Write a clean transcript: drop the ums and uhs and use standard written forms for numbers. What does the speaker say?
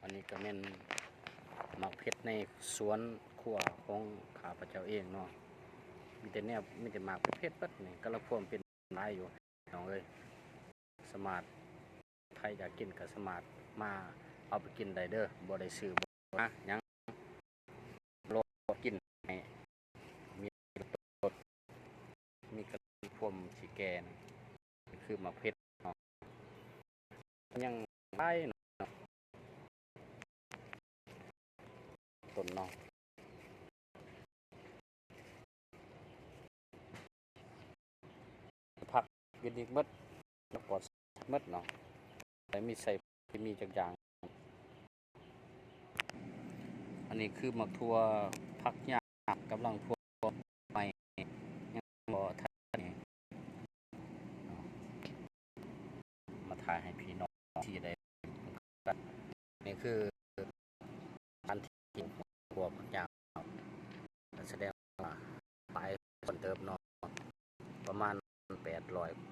อันนี้ก็แม่นหมักเพชรในสวนครัวของข้าพเจ้าเองเนาะมีแต่แนวมีแต่หมักเพชรปัดนี่ก็ละพวมเป็นหลายอยู่น้องเอ้ยสมาร์ทใครอยากกินก็สมาร์ทมาเอาไปกินได้เด้อบ่ได้ซื้อบ่นะยังโลกินให้มีรสมีกระพวมสีแกนคือหมักเพชรเนาะยังหลายเนาะต้นเนาะผักกินอีกมดแล้วก็มดเนาะแต่มีใส่มีจักอย่างอันนี้คือหมักทั่วผักหญ้ากำลังพวกใหม่ยังบ่ทันนี่มาถ่ายให้พี่น้องที่ได้กันนี่คือการที่กินพวกผักหญ้าแสดงว่าหลายคนเติบเนาะประมาณ800